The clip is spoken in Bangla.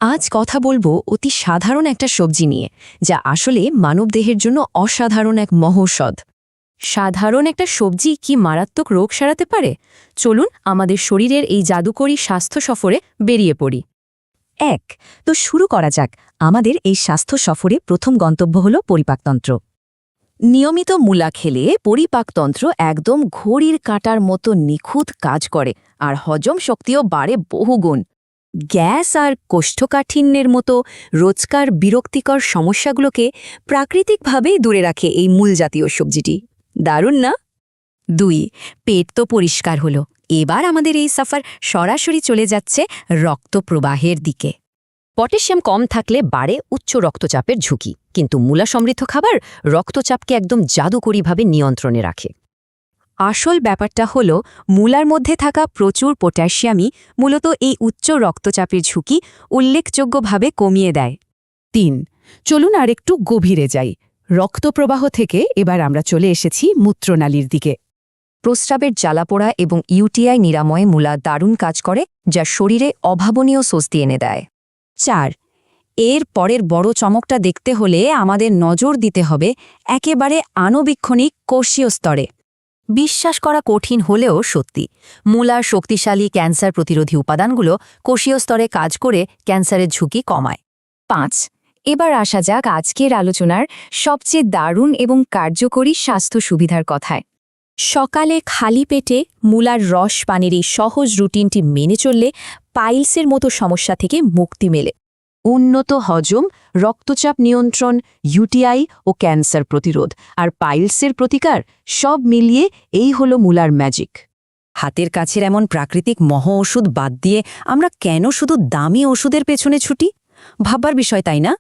আজ কথা বলবো অতি সাধারণ একটা সবজি নিয়ে, যা আসলে মানবদেহের জন্য অসাধারণ এক মহৌষধ। সাধারণ একটা সবজি কি মারাত্মক রোগ সারাতে পারে? চলুন আমাদের শরীরের এই জাদুকরী স্বাস্থ্য সফরে বেরিয়ে পড়ি। তো শুরু করা যাক। আমাদের এই স্বাস্থ্য সফরে প্রথম গন্তব্য হল পরিপাকতন্ত্র। নিয়মিত মূলা খেলে পরিপাকতন্ত্র একদম ঘড়ির কাঁটার মতো নিখুঁত কাজ করে, আর হজম শক্তিও বাড়ে বহুগুণ। গ্যাস আর কোষ্ঠকাঠিন্যের মতো রোজকার বিরক্তিকর সমস্যাগুলোকে প্রাকৃতিকভাবেই দূরে রাখে এই মূল জাতীয় সবজিটি। দারুণ না? 2. পেট তো পরিষ্কার হলো, এবার আমাদের এই সফর সরাসরি চলে যাচ্ছে রক্তপ্রবাহের দিকে। পটাশিয়াম কম থাকলে বাড়ে উচ্চ রক্তচাপের ঝুঁকি, কিন্তু মূলা সমৃদ্ধ খাবার রক্তচাপকে একদম জাদুকরীভাবে নিয়ন্ত্রণে রাখে। আসল ব্যাপারটা হলো, মূলার মধ্যে থাকা প্রচুর পটাশিয়ামই মূলত এই উচ্চ রক্তচাপের ঝুঁকি উল্লেখযোগ্যভাবে কমিয়ে দেয়। 3. চলুন আর একটু গভীরে যাই। রক্তপ্রবাহ থেকে এবার আমরা চলে এসেছি মূত্রনালীর দিকে। প্রস্রাবের জ্বালাপোড়া এবং ইউটিআই নিরাময়ে মূলা দারুণ কাজ করে, যা শরীরে অভাবনীয় স্বস্তি এনে দেয়। 4. এর পরের বড় চমকটা দেখতে হলে আমাদের নজর দিতে হবে একেবারে আণুবীক্ষণিক কোষীয় স্তরে। বিশ্বাস করা কঠিন হলেও সত্যি, মূলার শক্তিশালী ক্যান্সার প্রতিরোধী উপাদানগুলো কোষীয় স্তরে কাজ করে ক্যান্সারের ঝুঁকি কমায়। 5. এবার আসা যাক আজকের আলোচনার সবচেয়ে দারুণ এবং কার্যকরী স্বাস্থ্য সুবিধার কথায়। সকালে খালি পেটে মূলার রস পানের এই সহজ রুটিনটি মেনে চললে পাইলসের মতো সমস্যা থেকে মুক্তি মেলে। উন্নত হজম, রক্তচাপ নিয়ন্ত্রণ, ইউটিআই ও ক্যান্সার প্রতিরোধ আর পাইলসের প্রতিকার সব মিলিয়ে এই হলো মূলার ম্যাজিক। হাতের কাছের এমন প্রাকৃতিক ওষুধ বাদ দিয়ে আমরা কেন শুধু দামি ওষুধের পেছনে ছুটি? ভাববার বিষয়, তাই না?